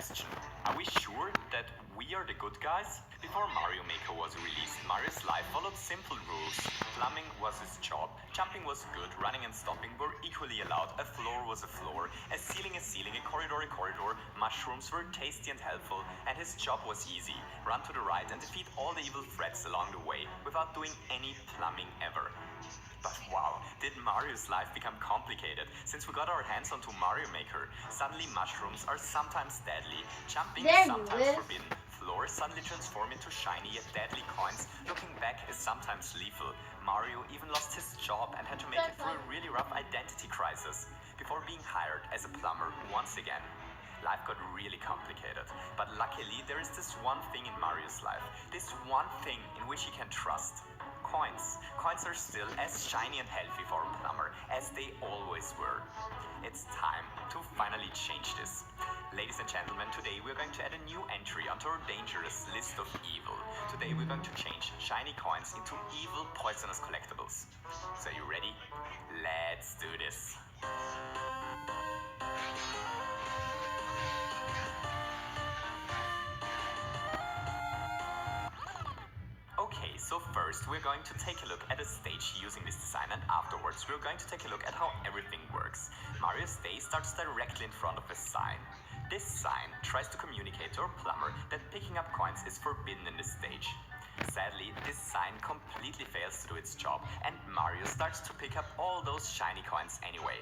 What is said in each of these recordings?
question. Are we sure that we are the good guys? Before Mario Maker was released, Mario's life followed simple rules. Plumbing was his job, jumping was good, running and stopping were equally allowed, a floor was a floor, a ceiling, a corridor, mushrooms were tasty and helpful, and his job was easy. Run to the right and defeat all the evil threats along the way, without doing any plumbing ever. But wow, did Mario's life become complicated since we got our hands onto Mario Maker. Suddenly mushrooms are sometimes deadly, jumping is sometimes forbidden, floors suddenly transform into shiny yet deadly coins, looking back is sometimes lethal. Mario even lost his job and had to make it through a really rough identity crisis before being hired as a plumber once again. Life got really complicated, but luckily there is this one thing in Mario's life, this one thing in which he can trust. Coins. Coins are still as shiny and healthy for a plumber as they always were. It's time to finally change this. Ladies and gentlemen, today we're going to add a new entry onto our dangerous list of evil. Today we're going to change shiny coins into evil, poisonous collectibles. So are you ready? Let's do this. Okay, so first we're going to take a look at a stage using this design, and afterwards we're going to take a look at how everything works. Mario's day starts directly in front of a sign. This sign tries to communicate to our plumber that picking up coins is forbidden in this stage. Sadly, this sign completely fails to do its job, and Mario starts to pick up all those shiny coins anyway.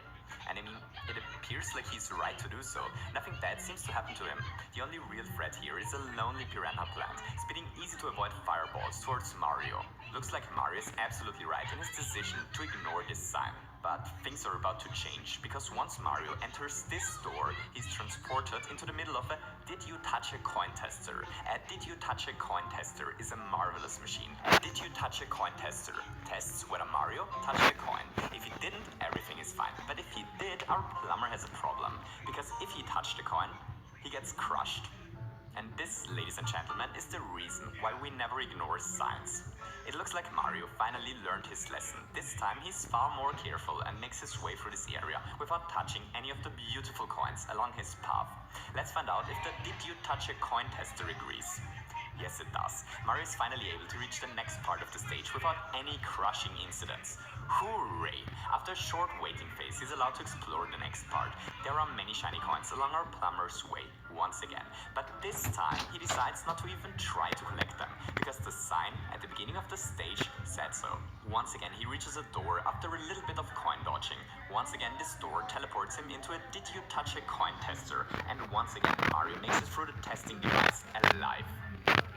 And I mean, it appears like he's right to do so. Nothing bad seems to happen to him. The only real threat here is a lonely piranha plant, spitting easy to avoid fireballs towards Mario. Looks like Mario is absolutely right in his decision to ignore this sign. But things are about to change, because once Mario enters this door, he's transported into the middle of a Did You Touch a Coin Tester? A Did You Touch a Coin Tester is a marvelous machine. A Did You Touch a Coin Tester tests whether Mario touched a coin. If he didn't, everything is fine. But if he did, our plumber has a problem, because if he touched a coin, he gets crushed. And this, ladies and gentlemen, is the reason why we never ignore signs. It looks like Mario finally learned his lesson. This time he's far more careful and makes his way through this area without touching any of the beautiful coins along his path. Let's find out if the Did You Touch a Coin Tester agrees. Yes, it does. Mario is finally able to reach the next part of the stage without any crushing incidents. Hooray! After a short waiting phase, he's allowed to explore the next part. There are many shiny coins along our plumber's way, once again. But this time, he decides not to even try to collect them, because the sign at the beginning of the stage said so. Once again, he reaches a door after a little bit of coin dodging. Once again, this door teleports him into a Did You Touch a Coin Tester? And once again, Mario makes it through the testing device alive.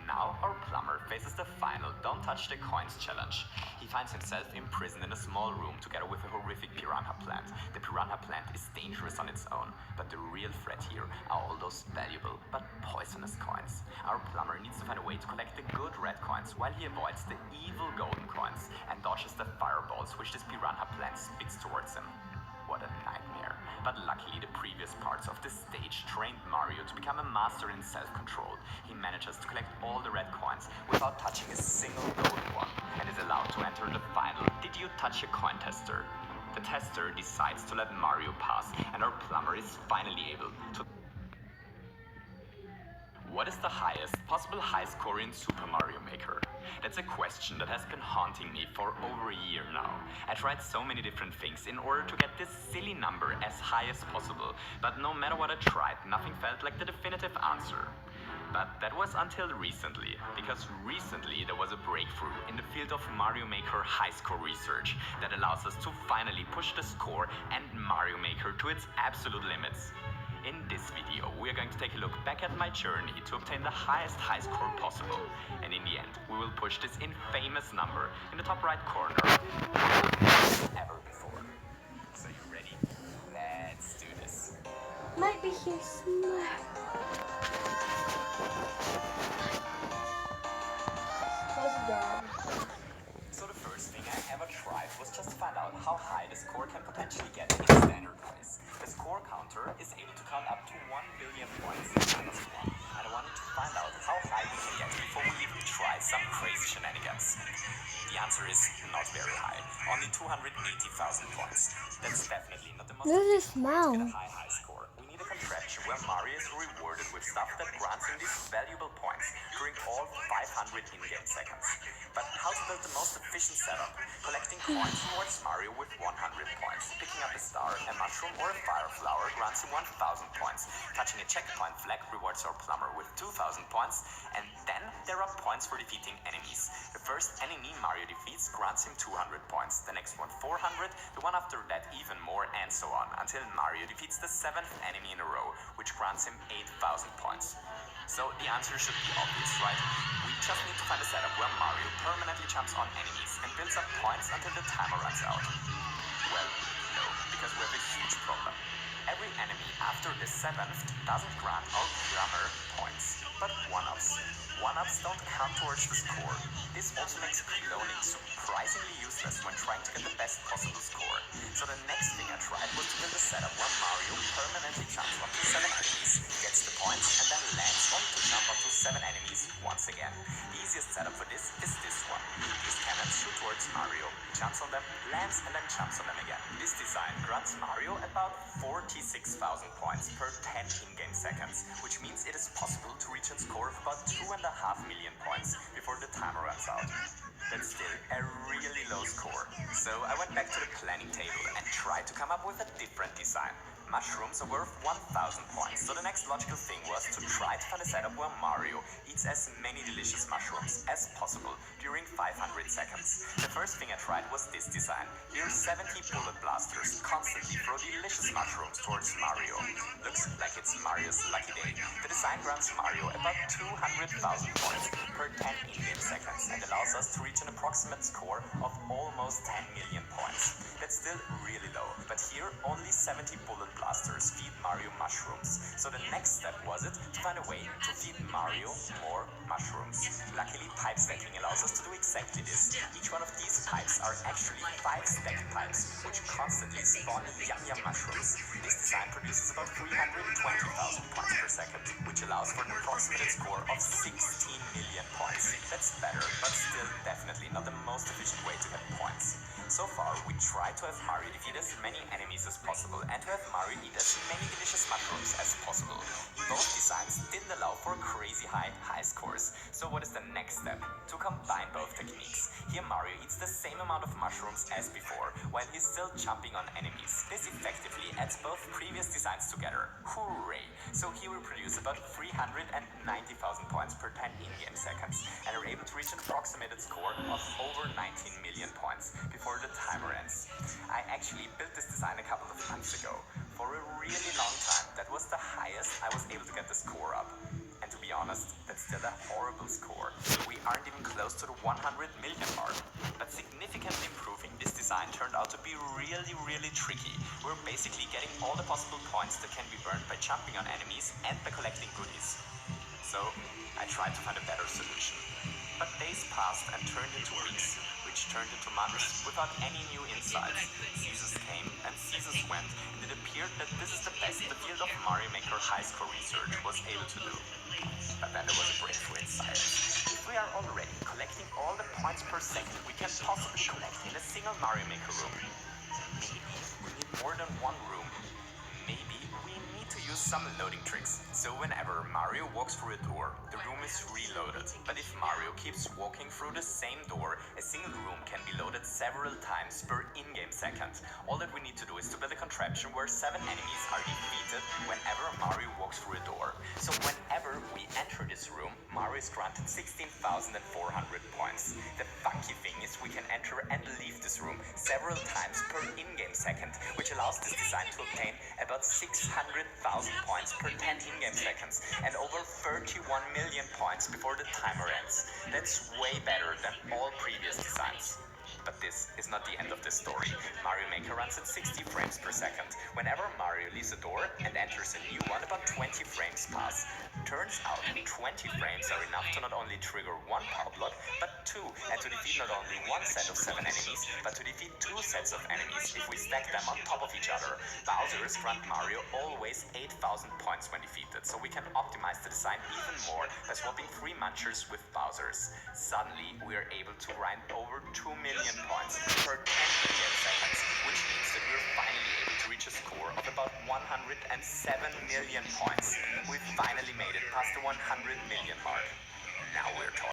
Now our plumber faces the final Don't Touch the Coins challenge. He finds himself imprisoned in a small room together with a horrific piranha plant. The piranha plant is dangerous on its own, but the real threat here are all those valuable but poisonous coins. Our plumber needs to find a way to collect the good red coins while he avoids the evil golden coins and dodges the fireballs which this piranha plant spits towards him. What a nightmare. But luckily the previous parts of the stage trained Mario to become a master in self-control. He manages to collect all the red coins without touching a single golden one, and is allowed to enter the final Did You Touch a Coin Tester? The tester decides to let Mario pass, and our plumber is finally able to... What is the highest possible high score in Super Mario Maker? That's a question that has been haunting me for over a year now. I tried so many different things in order to get this silly number as high as possible, but no matter what I tried, nothing felt like the definitive answer. But that was until recently, because recently there was a breakthrough in the field of Mario Maker high score research that allows us to finally push the score and Mario Maker to its absolute limits. In this video, we are going to take a look back at my journey to obtain the highest high score possible. And in the end, we will push this infamous number in the top right corner ever before. So you ready? Let's do this. Might be here somewhere. Close the door. So the first thing I ever tried was just to find out how high the score can potentially get in standard plays. The score counter is able to count up to 1 billion points minus 1. And I wanted to find out how high we can get before we even try some crazy shenanigans. The answer is not very high. Only 280,000 points. That's definitely not the most There's a efficient way to get smell. a high score. We need a contraption where Mario is rewarded with stuff that grants him these valuable points during all 500 in-game seconds. But how to build the most efficient setup? Collecting coins rewards Mario with 100 points. Picking up a star, a mushroom, or a fire flower grants him 1000 points. Touching a checkpoint flag rewards our plumber with 2000 points. And then there are points for defeating enemies. The first enemy Mario defeats grants him 200 points. The next one 400, the one after that even more, and so on, until Mario defeats the 7th enemy in a row, which grants him 8000 points. So the answer should be obvious, right? We just need to find a setup where Mario permanently jumps on enemies and builds up points until the timer runs out. Well, no, because we have a huge problem. Every enemy after the 7th doesn't grant our plumber points, but 1-ups. 1-ups don't count towards the score. This also makes cloning surprisingly useless when trying to get the best possible score. So the next thing I tried was to build a setup where Mario permanently jumps onto 7 enemies, gets the points, and then lands only to jump onto 7 enemies once again. The easiest setup for this is this one. These cannons shoot towards Mario, jumps on them, lands, and then jumps on them again. This design grants Mario about 46,000 points per 10 in-game seconds, which means it is possible to reach a score of about 2.5 million points before the timer runs out. That's still a really low score. So I went back to the planning table and tried to come up with a different design. Mushrooms are worth 1000 points, so the next logical thing was to try to find a setup where Mario eats as many delicious mushrooms as possible during 500 seconds. The first thing I tried was this design. Here 70 bullet blasters constantly throw delicious mushrooms towards Mario. Looks like it's Mario's lucky day. The design grants Mario about 200,000 points per 10 in-game seconds and allows us to reach an approximate score of almost 10 million points. That's still really low, but here only 70 bullet blasters feed Mario mushrooms. So the next step was it to find a way to feed Mario more mushrooms. Luckily, pipe stacking allows us to do exactly this. Each one of these pipes are actually 5 stacked pipes, which constantly spawn yum mushrooms. This design produces about 320,000 points per second, which allows for an approximate score of 16 million points. That's better, but still definitely not the most efficient way to get points. So far, we tried to have Mario defeat as many enemies as possible and to have Mario eat as many delicious mushrooms as possible. Both designs didn't allow for crazy high scores. So what is the next step? To combine both techniques. Here Mario eats the same amount of mushrooms as before, while he's still jumping on enemies. This effectively adds both previous designs together. Hooray! So here we produce about 390,000 points per 10 in-game seconds and are able to reach an approximated score of over 19 million points before the timer ends. I actually built this design a couple of months ago. For a really long time, that was the highest I was able to get the score up. And to be honest, that's still a horrible score. We aren't even close to the 100 million mark. But significantly improving this design turned out to be really tricky. We're basically getting all the possible points that can be earned by jumping on enemies and by collecting goodies. So I tried to find a better solution. But days passed and turned into weeks, which turned into months without any new insights. Seasons came and seasons went, and it appeared that this is the best the field of Mario Maker high score research was able to do. But then there was a breakthrough in science. If we are already collecting all the points per second we can possibly collect in a single Mario Maker room, maybe we need more than one room. Maybe we need to use some loading tricks. So whenever Mario walks through a door, the room is reloaded. But if Mario keeps walking through the same door, a single room can be loaded several times per in-game second. All that we need to do is to build a contraption where 7 enemies are defeated whenever Mario walks through a door. So whenever we enter this room, Mario is granted 16,400 points. The funky thing is we can enter and leave this room several times per in-game second, which allows this design to obtain about 600,000 points per 10 in-game seconds and over 31 million points before the timer ends. That's way better than all previous designs. But this is not the end of the story. Mario Maker runs at 60 frames per second. Whenever Mario leaves a door and enters a new one, about 20 frames pass. Turns out 20 frames are enough to not only trigger one power block, but 2, and to defeat not only one set of 7 enemies, but to defeat 2 sets of enemies if we stack them on top of each other. Bowser's grant Mario always 8,000 points when defeated, so we can optimize the design even more by swapping 3 Munchers with Bowser's. Suddenly, we are able to grind over 2 million points per 10 in-game seconds, which means that we're finally able to reach a score of about about 107 million points. We finally made it past the 100 million mark. Now we're talking.